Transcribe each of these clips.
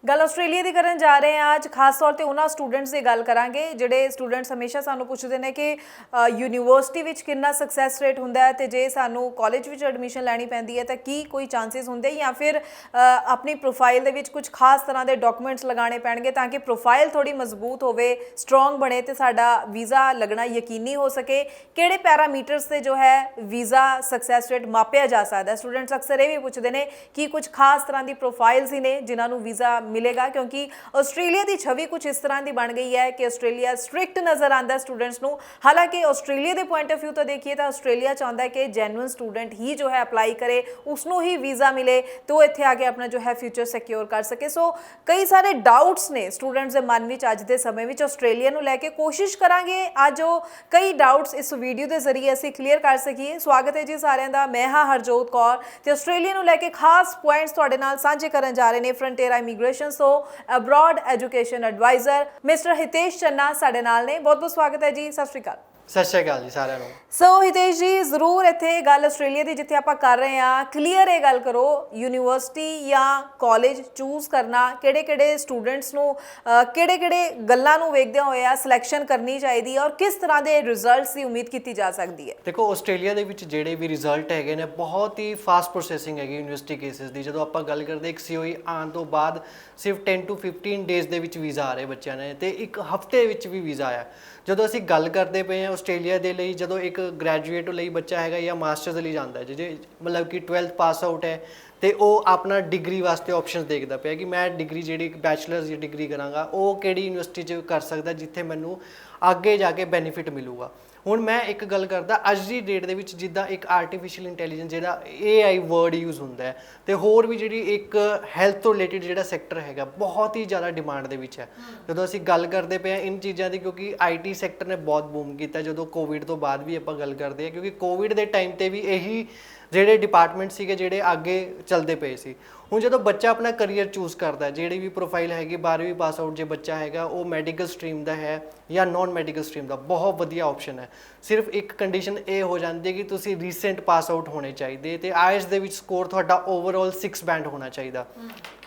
ਗੱਲ ਆਸਟ੍ਰੇਲੀਆ ਦੀ ਕਰਨ ਜਾ ਰਹੇ ਹਾਂ ਅੱਜ ਖਾਸ ਤੌਰ ਤੇ ਉਹਨਾਂ ਸਟੂਡੈਂਟਸ ਦੀ ਗੱਲ ਕਰਾਂਗੇ ਜਿਹੜੇ ਸਟੂਡੈਂਟਸ ਹਮੇਸ਼ਾ ਸਾਨੂੰ ਪੁੱਛਦੇ ਨੇ ਕਿ ਯੂਨੀਵਰਸਿਟੀ ਵਿੱਚ ਕਿੰਨਾ ਸਕਸੈਸ ਰੇਟ ਹੁੰਦਾ ਹੈ ਤੇ ਜੇ ਸਾਨੂੰ ਕਾਲਜ ਵਿੱਚ ਐਡਮਿਸ਼ਨ ਲੈਣੀ ਪੈਂਦੀ ਹੈ ਤਾਂ ਕੀ ਕੋਈ ਚਾਂਸਸ ਹੁੰਦੇ ਜਾਂ ਫਿਰ ਆਪਣੀ ਪ੍ਰੋਫਾਈਲ ਦੇ ਵਿੱਚ ਕੁਝ ਖਾਸ ਤਰ੍ਹਾਂ ਦੇ ਡਾਕੂਮੈਂਟਸ ਲਗਾਉਣੇ ਪੈਣਗੇ ਤਾਂ ਕਿ ਪ੍ਰੋਫਾਈਲ ਥੋੜੀ ਮਜ਼ਬੂਤ ਹੋਵੇ ਸਟਰੋਂਗ ਬਣੇ ਤੇ ਸਾਡਾ ਵੀਜ਼ਾ ਲੱਗਣਾ ਯਕੀਨੀ ਹੋ ਸਕੇ ਕਿਹੜੇ ਪੈਰਾਮੀਟਰਸ ਤੇ ਜੋ ਹੈ ਵੀਜ਼ਾ ਸਕਸੈਸ ਰੇਟ ਮਾਪਿਆ ਜਾ ਸਕਦਾ ਸਟੂਡੈਂਟਸ ਅਕਸਰ ਇਹ ਵੀ ਪੁੱਛਦੇ ਨੇ ਕਿ ਕੁਝ ਖਾਸ ਤਰ੍ਹਾਂ ਦੀ ਪ੍ਰੋਫਾਈਲਸ ਹੀ ਨੇ ਜਿਨ੍ਹਾਂ ਨੂੰ ਵੀਜ਼ਾ मिलेगा क्योंकि ऑस्ट्रेलिया की छवि कुछ इस तरह की बन गई है कि ऑस्ट्रेलिया स्ट्रिक्ट नज़र आता है स्टूडेंट्स को हालांकि ऑस्ट्रेलिया के पॉइंट ऑफ व्यू तो देखिए तो ऑस्ट्रेलिया चाहता है कि जेन्युइन स्टूडेंट ही जो है अप्लाई करे उसनों ही वीज़ा मिले तो इत्थे आके अपना जो है फ्यूचर सिक्योर कर सके सो कई सारे डाउट्स ने स्टूडेंट्स के मन में अज के समय में ऑस्ट्रेलिया को लैके कोशिश करांगे अज कई डाउट्स इस वीडियो के जरिए असीं क्लीयर कर सकीए स्वागत है जी सारिਆਂ ਦਾ मैं हाँ हरजोत कौर ਤੇ ਆਸਟ੍ਰੇਲੀਆ ਨੂੰ ਲੈ ਕੇ ਖਾਸ ਪੁਆਇੰਟਸ ਤੁਹਾਡੇ ਨਾਲ ਸਾਂਝੇ ਕਰਨ ਜਾ ਰਹੇ ਨੇ frontier immigration so abroad education advisor mister Hitesh Channa साडे नाल ने बहुत बहुत स्वागत है जी सत श्री अकाल सत श्री अकाल जी सारिਆਂ ਨੂੰ सो हितेश जी जरूर इत्थे गल आस्ट्रेलिया ਦੀ ਜਿੱਥੇ ਆਪਾਂ ਕਰ ਰਹੇ ਹਾਂ ਕਲੀਅਰ ਇਹ ਗੱਲ ਕਰੋ ਯੂਨੀਵਰਸਿਟੀ ਜਾਂ ਕਾਲਜ ਚੂਜ਼ ਕਰਨਾ ਕਿਹੜੇ ਸਟੂਡੈਂਟਸ ਨੂੰ ਕਿਹੜੇ ਗੱਲਾਂ ਨੂੰ ਵੇਖਦੇ ਹੋਏ ਆ ਸਿਲੈਕਸ਼ਨ ਕਰਨੀ ਚਾਹੀਦੀ ਹੈ ਔਰ ਕਿਸ ਤਰ੍ਹਾਂ ਦੇ ਰਿਜ਼ਲਟਸ ਦੀ ਉਮੀਦ ਕੀਤੀ ਜਾ ਸਕਦੀ ਹੈ ਦੇਖੋ ਆਸਟ੍ਰੇਲੀਆ ਦੇ ਵਿੱਚ ਜਿਹੜੇ ਵੀ ਰਿਜ਼ਲਟ ਹੈਗੇ ਨੇ ਬਹੁਤ ਹੀ ਫਾਸਟ ਪ੍ਰੋਸੈਸਿੰਗ ਹੈਗੀ ਯੂਨੀਵਰਸਿਟੀ ਕੇਸਿਸ ਦੀ ਜਦੋਂ ਆਪਾਂ ਗੱਲ ਕਰਦੇ ਇੱਕ ਸੀਓਈ ਆਉਣ ਤੋਂ ਬਾਅਦ ਸਿਰਫ 10 to 15 ਡੇਜ਼ ਦੇ ਵਿੱਚ ਵੀਜ਼ਾ ਆ ਰਹੇ ਬੱਚਿਆਂ ਨੇ ਤੇ ਇੱਕ ਹਫਤੇ ਵਿੱਚ ਵੀ ਵੀਜ਼ਾ ਆਇਆ ਜਦੋਂ ਅਸੀਂ ਗੱਲ ਕਰਦੇ ਪਏ ਹਾਂ ਆਸਟ੍ਰੇਲੀਆ ਦੇ ਲਈ ਜਦੋਂ ਇੱਕ ਗ੍ਰੈਜੂਏਟ ਲਈ ਬੱਚਾ ਹੈਗਾ ਜਾਂ ਮਾਸਟਰਸ ਲਈ ਜਾਂਦਾ ਹੈ ਜੇ ਮਤਲਬ ਕਿ 12th ਪਾਸ ਆਊਟ ਹੈ ਤੇ ਉਹ ਆਪਣਾ ਡਿਗਰੀ ਵਾਸਤੇ ਆਪਸ਼ਨਸ ਦੇਖਦਾ ਪਿਆ ਕਿ ਮੈਂ ਡਿਗਰੀ ਜਿਹੜੀ ਬੈਚਲਰਸ ਦੀ ਡਿਗਰੀ ਕਰਾਂਗਾ ਉਹ ਕਿਹੜੀ ਯੂਨੀਵਰਸਿਟੀ 'ਚ ਕਰ ਸਕਦਾ ਜਿੱਥੇ ਮੈਨੂੰ ਅੱਗੇ ਜਾ ਕੇ ਬੈਨੀਫਿਟ ਮਿਲੂਗਾ ਹੁਣ ਮੈਂ ਇੱਕ ਗੱਲ ਕਰਦਾ ਅੱਜ ਦੀ ਡੇਟ ਦੇ ਵਿੱਚ ਜਿੱਦਾਂ ਇੱਕ ਆਰਟੀਫਿਸ਼ੀਅਲ ਇੰਟੈਲੀਜੈਂਸ ਜਿਹੜਾ AI ਵਰਡ ਯੂਜ਼ ਹੁੰਦਾ ਹੈ ਤੇ ਹੋਰ ਵੀ ਜਿਹੜੀ ਇੱਕ ਹੈਲਥ ਤੋਂ ਰਿਲੇਟਡ ਜਿਹੜਾ ਸੈਕਟਰ ਹੈਗਾ ਬਹੁਤ ਹੀ ਜ਼ਿਆਦਾ ਡਿਮਾਂਡ ਦੇ ਵਿੱਚ ਹੈ ਜਦੋਂ ਅਸੀਂ ਗੱਲ ਕਰਦੇ ਪਏ ਹਾਂ ਇਨ ਚੀਜ਼ਾਂ ਦੀ ਕਿਉਂਕਿ IT ਸੈਕਟਰ ਨੇ ਬਹੁਤ ਬੂਮ ਕੀਤਾ ਜਦੋਂ ਕੋਵਿਡ ਤੋਂ ਬਾਅਦ ਵੀ ਆਪਾਂ ਗੱਲ ਕਰਦੇ ਹਾਂ ਕਿਉਂਕਿ ਕੋਵਿਡ ਦੇ ਟਾਈਮ ਤੇ ਵੀ ਇਹੀ ਜਿਹੜੇ ਡਿਪਾਰਟਮੈਂਟ ਸੀਗੇ ਜਿਹੜੇ ਅੱਗੇ ਚੱਲਦੇ ਪਏ ਸੀ ਹੁਣ ਜਦੋਂ ਬੱਚਾ ਆਪਣਾ ਕਰੀਅਰ ਚੂਜ਼ ਕਰਦਾ ਜਿਹੜੀ ਵੀ ਪ੍ਰੋਫਾਈਲ ਹੈਗੀ 12ਵੀਂ ਪਾਸ ਆਊਟ ਜੇ ਬੱਚਾ ਹੈਗਾ ਉਹ ਮੈਡੀਕਲ ਸਟਰੀਮ ਦਾ ਹੈ ਜਾਂ ਨਾਨ ਮੈਡੀਕਲ ਸਟਰੀਮ ਦਾ ਬਹੁਤ ਵਧੀਆ ਆਪਸ਼ਨ ਹੈ ਸਿਰਫ ਇੱਕ ਕੰਡੀਸ਼ਨ ਇਹ ਹੋ ਜਾਂਦੀ ਹੈ ਕਿ ਤੁਸੀਂ ਰੀਸੈਂਟ ਪਾਸ ਆਊਟ ਹੋਣੇ ਚਾਹੀਦੇ ਤੇ ਆਈਐਲਟਸ ਦੇ ਵਿੱਚ ਸਕੋਰ ਤੁਹਾਡਾ ਓਵਰਆਲ 6 ਬੈਂਡ ਹੋਣਾ ਚਾਹੀਦਾ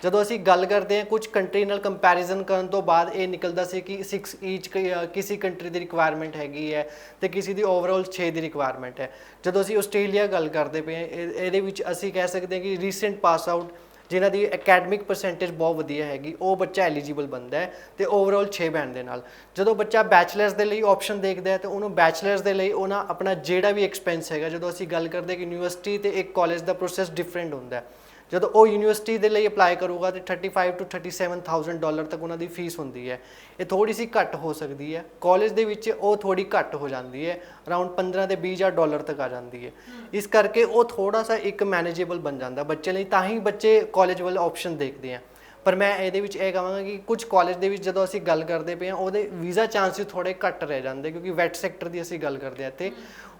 ਜਦੋਂ ਅਸੀਂ ਗੱਲ ਕਰਦੇ ਹਾਂ ਕੁਝ ਕੰਟਰੀ ਨਾਲ ਕੰਪੈਰੀਜ਼ਨ ਕਰਨ ਤੋਂ ਬਾਅਦ ਇਹ ਨਿਕਲਦਾ ਸੀ ਕਿ 6 ਈਚ ਕਿਸੇ ਕੰਟਰੀ ਦੀ ਰਿਕੁਆਇਰਮੈਂਟ ਹੈਗੀ ਹੈ ਤੇ ਕਿਸੇ ਦੀ ਓਵਰਆਲ 6 ਦੀ ਰਿਕੁਆਇਰਮੈਂਟ ਹੈ ਜਦੋਂ ਅਸੀਂ ਆਸਟ੍ਰੇਲੀਆ ਗੱਲ ਕਰਦੇ ਪਏ ਹਾਂ ਇਹਦੇ ਵਿੱਚ ਅਸੀਂ ਕਹਿ ਸਕਦੇ ਹਾਂ ਕਿ ਰੀਸੈਂਟ ਪਾਸ ਆਊਟ ਜਿਨ੍ਹਾਂ ਦੀ ਅਕੈਡਮਿਕ ਪਰਸੈਂਟੇਜ ਬਹੁਤ ਵਧੀਆ ਹੈਗੀ ਉਹ ਬੱਚਾ ਐਲੀਜੀਬਲ ਬਣਦਾ ਹੈ ਤੇ ਓਵਰਆਲ 6 ਬੈਂਡ ਦੇ ਨਾਲ ਜਦੋਂ ਬੱਚਾ ਬੈਚਲਰਸ ਦੇ ਲਈ ਆਪਸ਼ਨ ਦੇਖਦਾ ਹੈ ਤਾਂ ਉਹਨੂੰ ਬੈਚਲਰਸ ਦੇ ਲਈ ਉਹਨਾਂ ਆਪਣਾ ਜਿਹੜਾ ਵੀ ਐਕਸਪੈਂਸ ਹੈਗਾ ਜਦੋਂ ਅਸੀਂ ਗੱਲ ਕਰਦੇ ਕਿ ਯੂਨੀਵਰਸਿਟੀ ਤੇ ਇੱਕ ਕਾਲਜ ਦਾ ਪ੍ਰੋਸੈਸ ਡਿਫਰੈਂਟ ਹੁੰਦਾ ਹੈ ਜਦੋਂ ਉਹ ਯੂਨੀਵਰਸਿਟੀ ਦੇ ਲਈ ਅਪਲਾਈ ਕਰੂਗਾ ਤੇ $35,000 to $37,000 ਤੱਕ ਉਹਨਾਂ ਦੀ ਫੀਸ ਹੁੰਦੀ ਹੈ ਇਹ ਥੋੜੀ ਸੀ ਘੱਟ ਹੋ ਸਕਦੀ ਹੈ ਕਾਲਜ ਦੇ ਵਿੱਚ ਉਹ ਥੋੜੀ ਘੱਟ ਹੋ ਜਾਂਦੀ ਹੈ ਅਰਾਊਂਡ 15 ਤੇ $20,000 ਤੱਕ ਆ ਜਾਂਦੀ ਹੈ ਇਸ ਕਰਕੇ ਉਹ ਥੋੜਾ ਸਾ ਇੱਕ ਮੈਨੇਜੇਬਲ ਬਣ ਜਾਂਦਾ ਬੱਚੇ ਲਈ ਤਾਂ ਹੀ ਬੱਚੇ ਕਾਲਜ ਵੱਲ ਆਪਸ਼ਨ ਦੇਖਦੇ ਆ ਪਰ ਮੈਂ ਇਹਦੇ ਵਿੱਚ ਇਹ ਕਹਾਂਗਾ ਕਿ ਕੁਝ ਕਾਲਜ ਦੇ ਵਿੱਚ ਜਦੋਂ ਅਸੀਂ ਗੱਲ ਕਰਦੇ ਪਏ ਹਾਂ ਉਹਦੇ ਵੀਜ਼ਾ ਚਾਂਸਿਸ ਥੋੜੇ ਘੱਟ ਰਹਿ ਜਾਂਦੇ ਕਿਉਂਕਿ ਵੈਟ ਸੈਕਟਰ ਦੀ ਅਸੀਂ ਗੱਲ ਕਰਦੇ ਹਾਂ ਤੇ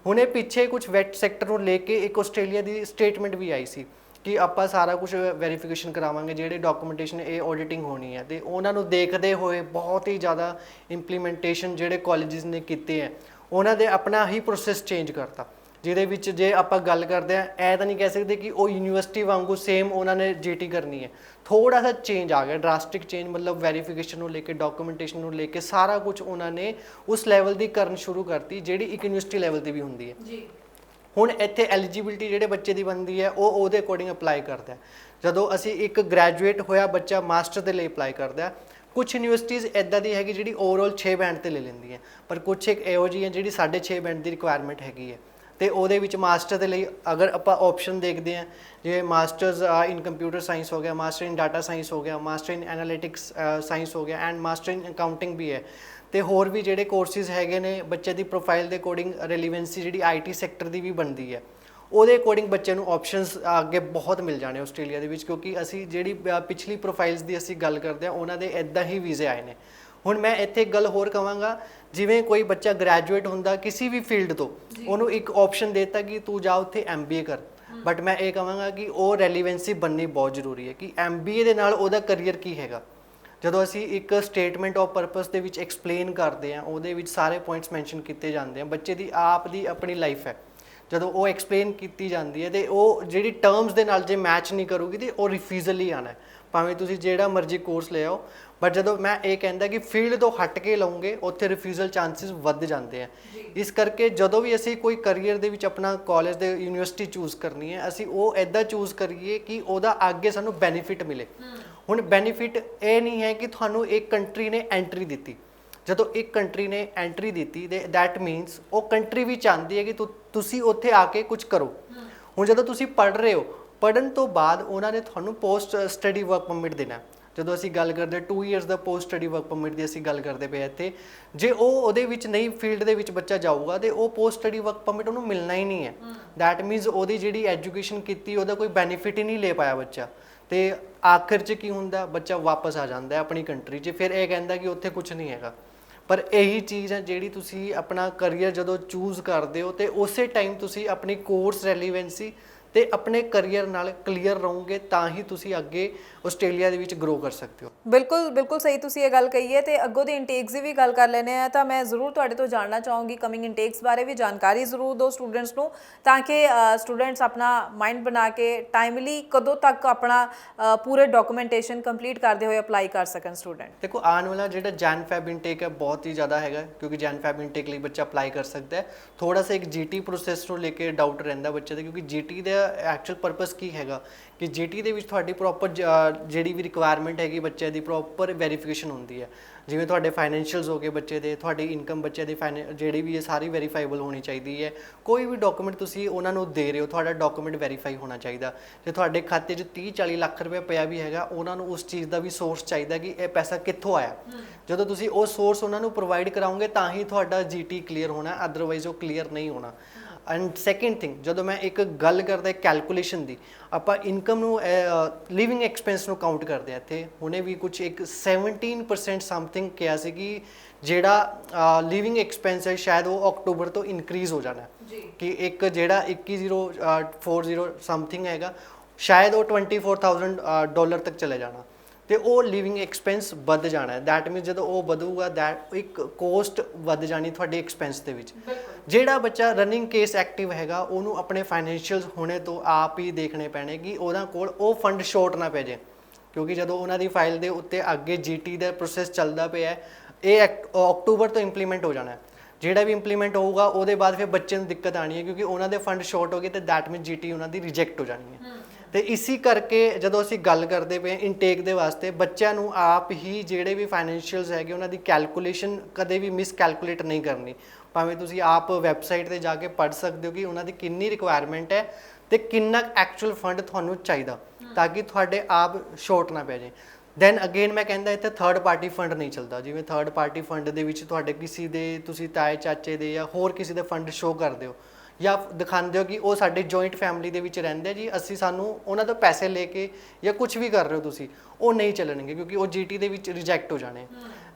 ਹੁਣੇ ਪਿੱਛੇ ਕੁਝ ਵੈਟ ਸੈਕਟਰ ਨੂੰ ਲੈ ਕੇ ਇੱਕ ਆਸਟ੍ਰੇਲੀਆ ਦੀ ਸਟੇਟਮੈਂਟ ਵੀ ਆਈ ਸੀ ਕਿ ਆਪਾਂ ਸਾਰਾ ਕੁਝ ਵੈਰੀਫਿਕੇਸ਼ਨ ਕਰਾਵਾਂਗੇ ਜਿਹੜੇ ਡਾਕੂਮੈਂਟੇਸ਼ਨ ਇਹ ਆਡਿਟਿੰਗ ਹੋਣੀ ਹੈ ਤੇ ਉਹਨਾਂ ਨੂੰ ਦੇਖਦੇ ਹੋਏ ਬਹੁਤ ਹੀ ਜ਼ਿਆਦਾ ਇੰਪਲੀਮੈਂਟੇਸ਼ਨ ਜਿਹੜੇ ਕਾਲਜਿਸ ਨੇ ਕੀਤੇ ਹੈ ਉਹਨਾਂ ਦੇ ਆਪਣਾ ਹੀ ਪ੍ਰੋਸੈਸ ਚੇਂਜ ਕਰਤਾ ਜਿਹਦੇ ਵਿੱਚ ਜੇ ਆਪਾਂ ਗੱਲ ਕਰਦੇ ਹਾਂ ਇਹ ਤਾਂ ਨਹੀਂ ਕਹਿ ਸਕਦੇ ਕਿ ਉਹ ਯੂਨੀਵਰਸਿਟੀ ਵਾਂਗੂ ਸੇਮ ਉਹਨਾਂ ਨੇ GT ਕਰਨੀ ਹੈ ਥੋੜਾ ਸਾ ਚੇਂਜ ਆ ਗਿਆ ਡਰਾਸਟਿਕ ਚੇਂਜ ਮਤਲਬ ਵੈਰੀਫਿਕੇਸ਼ਨ ਨੂੰ ਲੈ ਕੇ ਡਾਕੂਮੈਂਟੇਸ਼ਨ ਨੂੰ ਲੈ ਕੇ ਸਾਰਾ ਕੁਝ ਉਹਨਾਂ ਨੇ ਉਸ ਲੈਵਲ ਦੀ ਕਰਨ ਸ਼ੁਰੂ ਕਰਤੀ ਜਿਹੜੀ ਇੱਕ ਯੂਨੀਵਰਸਿਟੀ ਲੈਵਲ ਤੇ ਵੀ ਹੁੰਦੀ ਹੈ ਜੀ ਹੁਣ ਇੱਥੇ ਐਲੀਜੀਬਿਲਟੀ ਜਿਹੜੇ ਬੱਚੇ ਦੀ ਬਣਦੀ ਹੈ ਉਹ ਉਹਦੇ ਅਕੋਰਡਿੰਗ ਅਪਲਾਈ ਕਰਦਾ ਜਦੋਂ ਅਸੀਂ ਇੱਕ ਗ੍ਰੈਜੂਏਟ ਹੋਇਆ ਬੱਚਾ ਮਾਸਟਰ ਦੇ ਲਈ ਅਪਲਾਈ ਕਰਦਾ ਕੁਝ ਯੂਨੀਵਰਸਿਟੀਜ਼ ਇੱਦਾਂ ਦੀ ਹੈਗੀ ਜਿਹੜੀ ਓਵਰਆਲ 6 ਬੈਂਡ ਤੇ ਲੈ ਲੈਂਦੀ ਹੈ ਪਰ ਕੁਝ ਇੱਕ ਇਹੋ ਜਿਹੀ ਹੈ ਜਿਹੜੀ 6.5 ਬੈਂਡ ਦੀ ਰਿਕੁਆਇਰਮੈਂਟ ਹੈਗੀ ਹੈ ਤੇ ਉਹਦੇ ਵਿੱਚ ਮਾਸਟਰ ਦੇ ਲਈ ਅਗਰ ਆਪਾਂ ਆਪਸ਼ਨ ਦੇਖਦੇ ਹਾਂ ਜਿਵੇਂ ਮਾਸਟਰਸ ਇਨ ਕੰਪਿਊਟਰ ਸਾਇੰਸ ਹੋ ਗਿਆ ਮਾਸਟਰ ਇਨ ਡਾਟਾ ਸਾਇੰਸ ਹੋ ਗਿਆ ਮਾਸਟਰ ਇਨ ਐਨਾਲਿਟਿਕਸ ਸਾਇੰਸ ਹੋ ਗਿਆ ਐਂਡ ਮਾਸਟਰ ਇਨ ਅਕਾਊਂਟਿੰਗ ਵੀ ਹੈ ਤੇ ਹੋਰ ਵੀ ਜਿਹੜੇ ਕੋਰਸਿਸ ਹੈਗੇ ਨੇ ਬੱਚੇ ਦੀ ਪ੍ਰੋਫਾਈਲ ਦੇ ਅਕੋਰਡਿੰਗ ਰੈਲੀਵੈਂਸੀ ਜਿਹੜੀ IT ਸੈਕਟਰ ਦੀ ਵੀ ਬਣਦੀ ਹੈ ਉਹਦੇ ਅਕੋਰਡਿੰਗ ਬੱਚੇ ਨੂੰ ਆਪਸ਼ਨਸ ਅੱਗੇ ਬਹੁਤ ਮਿਲ ਜਾਣੇ ਆਸਟ੍ਰੇਲੀਆ ਦੇ ਵਿੱਚ ਕਿਉਂਕਿ ਅਸੀਂ ਜਿਹੜੀ ਪਿਛਲੀ ਪ੍ਰੋਫਾਈਲਸ ਦੀ ਅਸੀਂ ਗੱਲ ਕਰਦੇ ਹਾਂ ਉਹਨਾਂ ਦੇ ਇੱਦਾਂ ਹੀ ਵੀਜ਼ੇ ਆਏ ਨੇ ਹੁਣ ਮੈਂ ਇੱਥੇ ਇੱਕ ਗੱਲ ਹੋਰ ਕਹਾਂਗਾ ਜਿਵੇਂ ਕੋਈ ਬੱਚਾ ਗ੍ਰੈਜੂਏਟ ਹੁੰਦਾ ਕਿਸੇ ਵੀ ਫੀਲਡ ਤੋਂ ਉਹਨੂੰ ਇੱਕ ਆਪਸ਼ਨ ਦੇਤਾ ਕਿ ਤੂੰ ਜਾ ਉੱਥੇ MBA ਕਰ ਬਟ ਮੈਂ ਇਹ ਕਹਾਂਗਾ ਕਿ ਉਹ ਰੈਲੀਵੈਂਸੀ ਬਣਨੀ ਬਹੁਤ ਜ਼ਰੂਰੀ ਹੈ ਕਿ MBA ਦੇ ਨਾਲ ਉਹਦਾ ਕਰੀਅਰ ਕੀ ਹੈਗਾ ਜਦੋਂ ਅਸੀਂ ਇੱਕ ਸਟੇਟਮੈਂਟ ਆਫ ਪਰਪਸ ਦੇ ਵਿੱਚ ਐਕਸਪਲੇਨ ਕਰਦੇ ਹਾਂ ਉਹਦੇ ਵਿੱਚ ਸਾਰੇ ਪੁਆਇੰਟਸ ਮੈਂਸ਼ਨ ਕੀਤੇ ਜਾਂਦੇ ਆ ਬੱਚੇ ਦੀ ਆਪ ਦੀ ਆਪਣੀ ਲਾਈਫ ਹੈ ਜਦੋਂ ਉਹ ਐਕਸਪਲੇਨ ਕੀਤੀ ਜਾਂਦੀ ਹੈ ਤੇ ਉਹ ਜਿਹੜੀ ਟਰਮਸ ਦੇ ਨਾਲ ਜੇ ਮੈਚ ਨਹੀਂ ਕਰੂਗੀ ਤੇ ਉਹ ਰਿਫਿਊਜ਼ਲ ਹੀ ਆਣਾ ਹੈ, ਭਾਵੇਂ ਤੁਸੀਂ ਜਿਹੜਾ ਮਰਜ਼ੀ ਕੋਰਸ ਲੈ ਆਓ। ਬਟ ਜਦੋਂ ਮੈਂ ਇਹ ਕਹਿੰਦਾ ਕਿ ਫੀਲਡ ਤੋਂ ਹਟ ਕੇ ਲਓਗੇ ਉੱਥੇ ਰਿਫਿਊਜ਼ਲ ਚਾਂਸਸ ਵੱਧ ਜਾਂਦੇ ਆ। ਇਸ ਕਰਕੇ ਜਦੋਂ ਵੀ ਅਸੀਂ ਕੋਈ ਕਰੀਅਰ ਦੇ ਵਿੱਚ ਆਪਣਾ ਕਾਲਜ ਦੇ ਯੂਨੀਵਰਸਿਟੀ ਚੂਜ਼ ਕਰਨੀ ਹੈ, ਅਸੀਂ ਉਹ ਇੱਦਾਂ ਚੂਜ਼ ਕਰੀਏ ਕਿ ਉਹਦਾ ਅੱਗੇ ਸਾਨੂੰ ਬੈਨੀਫਿਟ ਮਿਲੇ। ਹੁਣ ਬੈਨੀਫਿਟ ਇਹ ਨਹੀਂ ਹੈ ਕਿ ਤੁਹਾਨੂੰ ਇੱਕ ਕੰਟਰੀ ਨੇ ਐਂਟਰੀ ਦਿੱਤੀ, ਜਦੋਂ ਇੱਕ ਕੰਟਰੀ ਨੇ ਐਂਟਰੀ ਦਿੱਤੀ ਤੇ ਦੈਟ ਮੀਨਸ ਉਹ ਕੰਟਰੀ ਵੀ ਚਾਹੁੰਦੀ ਹੈ ਕਿ ਤੁਸੀਂ ਉੱਥੇ ਆ ਕੇ ਕੁਝ ਕਰੋ। ਹੁਣ ਜਦੋਂ ਤੁਸੀਂ ਪੜ੍ਹ ਰਹੇ ਹੋ, ਪੜ੍ਹਨ ਤੋਂ ਬਾਅਦ ਉਹਨਾਂ ਨੇ ਤੁਹਾਨੂੰ ਪੋਸਟ ਸਟੱਡੀ ਵਰਕ ਪਰਮਿਟ ਦੇਣਾ। ਜਦੋਂ ਅਸੀਂ ਗੱਲ ਕਰਦੇ 2 ਇਅਰਸ ਦਾ ਪੋਸਟ ਸਟੱਡੀ ਵਰਕ ਪਰਮਿਟ ਦੀ ਅਸੀਂ ਗੱਲ ਕਰਦੇ ਪਏ ਇੱਥੇ, ਜੇ ਉਹ ਉਹਦੇ ਵਿੱਚ ਨਹੀਂ ਫੀਲਡ ਦੇ ਵਿੱਚ ਬੱਚਾ ਜਾਊਗਾ ਤੇ ਉਹ ਪੋਸਟ ਸਟੱਡੀ ਵਰਕ ਪਰਮਿਟ ਉਹਨੂੰ ਮਿਲਣਾ ਹੀ ਨਹੀਂ ਹੈ। ਦੈਟ ਮੀਨਸ ਉਹਦੀ ਜਿਹੜੀ ਐਜੂਕੇਸ਼ਨ ਕੀਤੀ ਉਹਦਾ ਕੋਈ ਬੈਨੀਫਿਟ ਹੀ ਨਹੀਂ ਲੈ ਪਾਇਆ ਬੱਚਾ, ਤੇ ਆਖਿਰ 'ਚ ਕੀ ਹੁੰਦਾ, ਬੱਚਾ ਵਾਪਸ ਆ ਜਾਂਦਾ ਆਪਣੀ ਕੰਟਰੀ 'ਚ, ਫਿਰ ਇਹ ਕਹਿੰਦਾ ਕਿ ਉੱਥੇ ਕੁਝ ਨਹੀਂ ਹੈਗਾ। ਪਰ ਇਹੀ ਚੀਜ਼ ਹੈ ਜਿਹੜੀ ਤੁਸੀਂ ਆਪਣਾ ਕਰੀਅਰ ਜਦੋਂ ਚੂਜ਼ ਕਰਦੇ ਹੋ ਤੇ ਉਸੇ ਟਾਈਮ ਤੁਸੀਂ ਆਪਣੀ ਕੋਰਸ ਰੈਲੀਵੈਂਸੀ ਤੇ ਆਪਣੇ ਕਰੀਅਰ ਨਾਲ ਕਲੀਅਰ ਰਹੋਗੇ ਤਾਂ ਹੀ ਤੁਸੀਂ ਅੱਗੇ ਆਸਟ੍ਰੇਲੀਆ ਦੇ ਵਿੱਚ ਗਰੋ ਕਰ ਸਕਦੇ ਹੋ। ਬਿਲਕੁਲ ਸਹੀ ਤੁਸੀਂ ਇਹ ਗੱਲ ਕਹੀ ਹੈ। ਤੇ ਅੱਗੋਂ ਦੀ ਇਨਟੇਕਸ ਦੀ ਵੀ ਗੱਲ ਕਰ ਲੈਂਦੇ ਆ, ਤਾਂ ਮੈਂ ਜ਼ਰੂਰ ਤੁਹਾਡੇ ਤੋਂ ਜਾਣਨਾ ਚਾਹੂੰਗੀ ਕਮਿੰਗ ਇਨਟੇਕਸ ਬਾਰੇ ਵੀ ਜਾਣਕਾਰੀ ਜ਼ਰੂਰ ਦਿਓ ਸਟੂਡੈਂਟਸ ਨੂੰ, ਤਾਂ ਕਿ ਸਟੂਡੈਂਟਸ ਆਪਣਾ ਮਾਈਂਡ ਬਣਾ ਕੇ ਟਾਈਮਲੀ ਕਦੋਂ ਤੱਕ ਆਪਣਾ ਪੂਰੇ ਡਾਕੂਮੈਂਟੇਸ਼ਨ ਕੰਪਲੀਟ ਕਰਦੇ ਹੋਏ ਅਪਲਾਈ ਕਰ ਸਕਣ ਸਟੂਡੈਂਟ। ਦੇਖੋ ਆਉਣ ਵਾਲਾ ਜਿਹੜਾ ਜੈਨ ਫੈਬ ਇਨਟੇਕ ਹੈ ਬਹੁਤ ਹੀ ਜ਼ਿਆਦਾ ਹੈਗਾ, ਕਿਉਂਕਿ ਜੈਨ ਫੈਬ ਇਨਟੇਕ ਲਈ ਬੱਚਾ ਅਪਲਾਈ ਕਰ ਸਕਦਾ ਹੈ। ਥੋੜਾ ਸਾ ਇੱਕ ਜੀਟੀ ਪ੍ਰੋਸੈਸ ਨੂੰ ਲੈ ਕੇ ਡਾਊਟ ਰਹਿੰਦਾ ਬੱਚੇ ਦਾ, ਕਿਉਂਕਿ ਜੀਟੀ ਦਾ ਐਕਚੁਅਲ ਪਰਪਸ ਕੀ ਹੈਗਾ ਕਿ ਜੀਟੀ ਦੇ ਵਿੱਚ ਤੁਹਾਡੀ ਪ੍ਰੋਪਰ ਜਿਹੜੀ ਵੀ ਰਿਕੁਆਇਰਮੈਂਟ ਹੈਗੀ ਬੱਚੇ ਦੀ ਪ੍ਰੋਪਰ ਵੈਰੀਫਿਕੇਸ਼ਨ ਹੁੰਦੀ ਹੈ। ਜਿਵੇਂ ਤੁਹਾਡੇ ਫਾਈਨੈਂਸ਼ੀਅਲਸ ਹੋ ਗਏ ਬੱਚੇ ਦੇ, ਤੁਹਾਡੀ ਇਨਕਮ ਬੱਚੇ ਦੀ ਜਿਹੜੀ ਵੀ ਹੈ ਸਾਰੀ ਵੈਰੀਫਾਈਬਲ ਹੋਣੀ ਚਾਹੀਦੀ ਹੈ। ਕੋਈ ਵੀ ਡਾਕੂਮੈਂਟ ਤੁਸੀਂ ਉਹਨਾਂ ਨੂੰ ਦੇ ਰਹੇ ਹੋ, ਤੁਹਾਡਾ ਡਾਕੂਮੈਂਟ ਵੈਰੀਫਾਈ ਹੋਣਾ ਚਾਹੀਦਾ। ਜੇ ਤੁਹਾਡੇ ਖਾਤੇ 'ਚ 30-40 ਲੱਖ ਰੁਪਏ ਪਿਆ ਵੀ ਹੈਗਾ, ਉਹਨਾਂ ਨੂੰ ਉਸ ਚੀਜ਼ ਦਾ ਵੀ ਸੋਰਸ ਚਾਹੀਦਾ ਕਿ ਇਹ ਪੈਸਾ ਕਿੱਥੋਂ ਆਇਆ। ਜਦੋਂ ਤੁਸੀਂ ਉਹ ਸੋਰਸ ਉਹਨਾਂ ਨੂੰ ਪ੍ਰੋਵਾਈਡ ਕਰਾਓਗੇ ਤਾਂ ਹੀ ਤੁਹਾਡਾ ਜੀਟੀ ਕਲੀਅਰ ਹੋਣਾ, ਅਦਰਵਾਈਜ਼ ਉਹ ਕਲੀਅਰ ਨਹੀਂ ਹੋਣਾ। ਐਂਡ ਸੈਕਿੰਡ ਥਿੰਗ, ਜਦੋਂ ਮੈਂ ਇੱਕ ਗੱਲ ਕਰਦਾ ਕੈਲਕੂਲੇਸ਼ਨ ਦੀ, ਆਪਾਂ ਇਨਕਮ ਨੂੰ ਲਿਵਿੰਗ ਐਕਸਪੈਂਸ ਨੂੰ ਕਾਊਂਟ ਕਰਦੇ ਹਾਂ। ਇੱਥੇ ਹੁਣੇ ਵੀ ਕੁਝ ਇੱਕ 17% ਸਮਥਿੰਗ ਕਿਹਾ ਸੀ ਕਿ ਜਿਹੜਾ ਲਿਵਿੰਗ ਐਕਸਪੈਂਸ ਹੈ ਸ਼ਾਇਦ ਉਹ ਅਕਤੂਬਰ ਤੋਂ ਇਨਕਰੀਜ਼ ਹੋ ਜਾਣਾ ਕਿ ਇੱਕ ਜਿਹੜਾ 21,040 ਸਮਥਿੰਗ ਹੈਗਾ ਸ਼ਾਇਦ ਉਹ $24,000 ਤੱਕ ਚਲੇ ਜਾਣਾ, ਤੇ ਉਹ ਲਿਵਿੰਗ ਐਕਸਪੈਂਸ ਵੱਧ ਜਾਣਾ। ਦੈਟ ਮੀਨਸ ਜਦੋਂ ਉਹ ਵਧੂਗਾ ਦੈਟ ਇੱਕ ਕੋਸਟ ਵੱਧ ਜਾਣੀ ਤੁਹਾਡੇ ਐਕਸਪੈਂਸ ਦੇ ਵਿੱਚ। ਜਿਹੜਾ ਬੱਚਾ ਰਨਿੰਗ ਕੇਸ ਐਕਟਿਵ ਹੈਗਾ ਉਹਨੂੰ ਆਪਣੇ ਫਾਈਨੈਂਸ਼ੀਅਲਸ ਹੋਣੇ ਤੋਂ ਆਪ ਹੀ ਦੇਖਣੇ ਪੈਣੇ ਕਿ ਉਹਦਾ ਕੋਲ ਉਹ ਫੰਡ ਸ਼ੋਰਟ ਨਾ ਪੈ ਜਾਏ, ਕਿਉਂਕਿ ਜਦੋਂ ਉਹਨਾਂ ਦੀ ਫਾਈਲ ਦੇ ਉੱਤੇ ਅੱਗੇ ਜੀਟੀ ਦਾ ਪ੍ਰੋਸੈਸ ਚੱਲਦਾ ਪਿਆ, ਇਹ ਅਕਤੂਬਰ ਤੋਂ ਇੰਪਲੀਮੈਂਟ ਹੋ ਜਾਣਾ। ਜਿਹੜਾ ਵੀ ਇੰਪਲੀਮੈਂਟ ਹੋਊਗਾ ਉਹਦੇ ਬਾਅਦ ਫਿਰ ਬੱਚੇ ਨੂੰ ਦਿੱਕਤ ਆਣੀ ਹੈ, ਕਿਉਂਕਿ ਉਹਨਾਂ ਦੇ ਫੰਡ ਸ਼ੋਰਟ ਹੋ ਗਏ ਤੇ ਦੈਟ ਮੀਨਸ ਜੀਟੀ ਉਹਨਾਂ ਦੀ ਰਿਜੈਕਟ ਹੋ ਜਾਣੀ ਹੈ। ਤੇ ਇਸੇ ਕਰਕੇ ਜਦੋਂ ਅਸੀਂ ਗੱਲ ਕਰਦੇ ਪਏ ਇਨਟੇਕ ਦੇ ਵਾਸਤੇ, ਬੱਚਿਆਂ ਨੂੰ ਆਪ ਹੀ ਜਿਹੜੇ ਵੀ ਫਾਈਨੈਂਸ਼ੀਅਲਸ ਹੈਗੇ ਉਹਨਾਂ ਦੀ ਕੈਲਕੂਲੇਸ਼ਨ ਕਦੇ ਵੀ ਮਿਸ ਕੈਲਕੂਲੇਟ ਨਹੀਂ ਕਰਨੀ। ਭਾਵੇਂ ਤੁਸੀਂ ਆਪ ਵੈਬਸਾਈਟ ਤੇ ਜਾ ਕੇ ਪੜ੍ਹ ਸਕਦੇ ਹੋ ਕਿ ਉਹਨਾਂ ਦੀ ਕਿੰਨੀ ਰਿਕੁਆਇਰਮੈਂਟ ਹੈ ਤੇ ਕਿੰਨਾ ਐਕਚੁਅਲ ਫੰਡ ਤੁਹਾਨੂੰ ਚਾਹੀਦਾ, ਤਾਂ ਕਿ ਤੁਹਾਡੇ ਆਪ ਸ਼ੋਰਟ ਨਾ ਪੈ ਜਾਏ। ਦੈਨ ਅਗੇਨ ਮੈਂ ਕਹਿੰਦਾ ਇੱਥੇ ਥਰਡ ਪਾਰਟੀ ਫੰਡ ਨਹੀਂ ਚੱਲਦਾ। ਜਿਵੇਂ ਥਰਡ ਪਾਰਟੀ ਫੰਡ ਦੇ ਵਿੱਚ ਤੁਹਾਡੇ ਕਿਸੇ ਦੇ ਤੁਸੀਂ ਤਾਏ ਚਾਚੇ ਦੇ ਜਾਂ ਹੋਰ ਕਿਸੇ ਦੇ ਫੰਡ ਸ਼ੋਅ ਕਰਦੇ ਹੋ ਜਾਂ ਦਿਖਾਉਂਦੇ ਹੋ ਕਿ ਉਹ ਸਾਡੇ ਜੁਆਇੰਟ ਫੈਮਿਲੀ ਦੇ ਵਿੱਚ ਰਹਿੰਦੇ ਜੀ, ਅਸੀਂ ਸਾਨੂੰ ਉਹਨਾਂ ਤੋਂ ਪੈਸੇ ਲੈ ਕੇ ਜਾਂ ਕੁਝ ਵੀ ਕਰ ਰਹੇ ਹੋ ਤੁਸੀਂ, ਉਹ ਨਹੀਂ ਚੱਲਣਗੇ ਕਿਉਂਕਿ ਉਹ ਜੀਟੀ ਦੇ ਵਿੱਚ ਰਿਜੈਕਟ ਹੋ ਜਾਣੇ।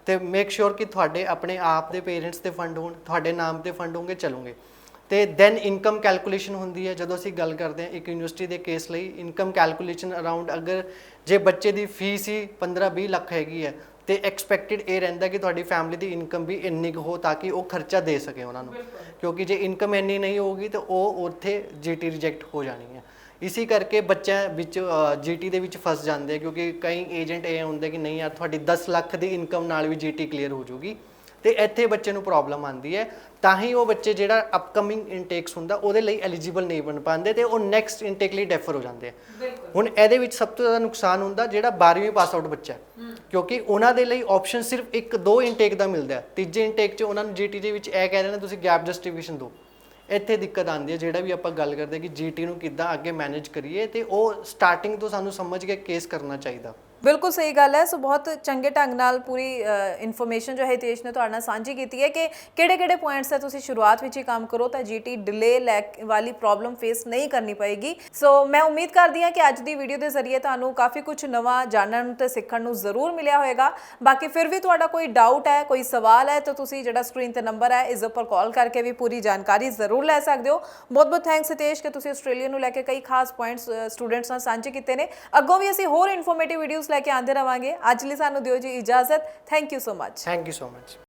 ਤੇ ਮੇਕ ਸ਼ੋਰ ਕਿ ਤੁਹਾਡੇ ਆਪਣੇ ਆਪ ਦੇ ਪੇਰੈਂਟਸ ਦੇ ਫੰਡ ਹੋਣ, ਤੁਹਾਡੇ ਨਾਮ ਤੇ ਫੰਡ ਹੋਣਗੇ, ਚੱਲੋਗੇ। ਤੇ ਦੈਨ ਇਨਕਮ ਕੈਲਕੂਲੇਸ਼ਨ ਹੁੰਦੀ ਹੈ। ਜਦੋਂ ਅਸੀਂ ਗੱਲ ਕਰਦੇ ਹਾਂ ਇੱਕ ਯੂਨੀਵਰਸਿਟੀ ਦੇ ਕੇਸ ਲਈ, ਇਨਕਮ ਕੈਲਕੂਲੇਸ਼ਨ ਅਰਾਊਂਡ ਅਗਰ ਜੇ ਬੱਚੇ ਦੀ ਫੀਸ ਹੀ 15-20 ਲੱਖ ਹੈਗੀ ਹੈ ਤੇ ਐਕਸਪੈਕਟਡ ਇਹ ਰਹਿੰਦਾ ਕਿ ਤੁਹਾਡੀ ਫੈਮਿਲੀ ਦੀ ਇਨਕਮ ਵੀ ਇੰਨੀ ਕੁ ਹੋ ਤਾਂ ਕਿ ਉਹ ਖਰਚਾ ਦੇ ਸਕੇ ਉਹਨਾਂ ਨੂੰ, ਕਿਉਂਕਿ ਜੇ ਇਨਕਮ ਇੰਨੀ ਨਹੀਂ ਹੋਊਗੀ ਤਾਂ ਉਹ ਉੱਥੇ ਜੀਟੀ ਰਿਜੈਕਟ ਹੋ ਜਾਣੀ ਹੈ। ਇਸੇ ਕਰਕੇ ਬੱਚਿਆਂ ਵਿੱਚ ਜੀਟੀ ਦੇ ਵਿੱਚ ਫਸ ਜਾਂਦੇ ਆ, ਕਿਉਂਕਿ ਕਈ ਏਜੰਟ ਇਹ ਹੁੰਦੇ ਕਿ ਨਹੀਂ ਯਾਰ ਤੁਹਾਡੀ 10 ਲੱਖ ਦੀ ਇਨਕਮ ਨਾਲ ਵੀ ਜੀਟੀ ਕਲੀਅਰ ਹੋ ਜਾਊਗੀ, ਤੇ ਇੱਥੇ ਬੱਚੇ ਨੂੰ ਪ੍ਰੋਬਲਮ ਆਉਂਦੀ ਹੈ। ਤਾਂ ਹੀ ਉਹ ਬੱਚੇ ਜਿਹੜਾ ਅਪਕਮਿੰਗ ਇਨਟੇਕਸ ਹੁੰਦਾ ਉਹਦੇ ਲਈ ਐਲੀਜੀਬਲ ਨਹੀਂ ਬਣ ਪਾਉਂਦੇ ਤੇ ਉਹ ਨੈਕਸਟ ਇਨਟੇਕ ਲਈ ਡੈਫਰ ਹੋ ਜਾਂਦੇ ਆ। ਹੁਣ ਇਹਦੇ ਵਿੱਚ ਸਭ ਤੋਂ ਜ਼ਿਆਦਾ ਨੁਕਸਾਨ ਹੁੰਦਾ ਜਿਹੜਾ 12ਵੀਂ ਪਾਸ ਆਊਟ ਬੱਚਾ, ਕਿਉਂਕਿ ਉਹਨਾਂ ਦੇ ਲਈ ਆਪਸ਼ਨ ਸਿਰਫ 1-2 ਇਨਟੇਕ ਦਾ ਮਿਲਦਾ। ਤੀਜੇ ਇਨਟੇਕ 'ਚ ਉਹਨਾਂ ਨੂੰ ਜੀਟੀ ਦੇ ਵਿੱਚ ਇਹ ਕਹਿ ਦੇਣਾ ਤੁਸੀਂ ਗੈਪ ਜਸਟੀਫਿਕੇਸ਼ਨ ਦਿਓ। ਇੱਥੇ ਦਿੱਕਤ ਆਉਂਦੀ ਹੈ। ਜਿਹੜਾ ਵੀ ਆਪਾਂ ਗੱਲ ਕਰਦੇ ਕਿ ਜੀਟੀ ਨੂੰ ਕਿੱਦਾਂ ਅੱਗੇ ਮੈਨੇਜ ਕਰੀਏ, ਤੇ ਉਹ ਸਟਾਰਟਿੰਗ ਤੋਂ ਸਾਨੂੰ ਸਮਝ ਕੇ ਕੇਸ ਕਰਨਾ ਚਾਹੀਦਾ। ਬਿਲਕੁਲ ਸਹੀ ਗੱਲ ਹੈ। ਸੋ ਬਹੁਤ ਚੰਗੇ ਢੰਗ ਨਾਲ ਪੂਰੀ ਇਨਫੋਰਮੇਸ਼ਨ ਜੋ ਹਿਤੇਸ਼ ਨੇ ਤੁਹਾਡੇ ਨਾਲ ਸਾਂਝੀ ਕੀਤੀ ਹੈ ਕਿ ਕਿਹੜੇ ਪੁਆਇੰਟਸ ਹੈ ਤੁਸੀਂ ਸ਼ੁਰੂਆਤ ਵਿੱਚ ਹੀ ਕੰਮ ਕਰੋ ਤਾਂ ਜੀਟੀ ਡਿਲੇ ਵਾਲੀ ਪ੍ਰੋਬਲਮ ਫੇਸ ਨਹੀਂ ਕਰਨੀ ਪਏਗੀ। ਸੋ ਮੈਂ ਉਮੀਦ ਕਰਦੀ ਹਾਂ ਕਿ ਅੱਜ ਦੀ ਵੀਡੀਓ ਦੇ ਜ਼ਰੀਏ ਤੁਹਾਨੂੰ ਕਾਫੀ ਕੁਝ ਨਵਾਂ ਜਾਣਨ ਨੂੰ ਤੇ ਸਿੱਖਣ ਨੂੰ ਜ਼ਰੂਰ ਮਿਲਿਆ ਹੋਵੇਗਾ। ਬਾਕੀ ਫਿਰ ਵੀ ਤੁਹਾਡਾ ਕੋਈ ਡਾਊਟ ਹੈ, ਕੋਈ ਸਵਾਲ ਹੈ ਤਾਂ ਤੁਸੀਂ ਜਿਹੜਾ ਸਕਰੀਨ ਤੇ ਨੰਬਰ ਹੈ ਇਸ ਉੱਪਰ ਕਾਲ ਕਰਕੇ ਵੀ ਪੂਰੀ ਜਾਣਕਾਰੀ ਜ਼ਰੂਰ ਲੈ ਸਕਦੇ ਹੋ। ਬਹੁਤ ਥੈਂਕਸ ਹਿਤੇਸ਼ ਕਿ ਤੁਸੀਂ ਆਸਟ੍ਰੇਲੀਆ ਨੂੰ ਲੈ ਕੇ ਕਈ ਖਾਸ ਪੁਆਇੰਟਸ ਸਟੂਡੈਂਟਸ ਨਾਲ ਸਾਂਝੇ ਕੀਤੇ ਨੇ। ਅੱਗੋਂ ਵੀ ਅਸੀਂ ਹੋਰ ਇਨਫੋਰਮੇਟਿਵ ਵੀਡੀਓਜ਼ ਲੈ ਕੇ ਆਉਂਦੇ ਰਵਾਂਗੇ। ਅੱਜ ਲਈ ਸਾਨੂੰ ਦਿਓ ਜੀ ਇਜਾਜ਼ਤ। Thank you so much. Thank you so much.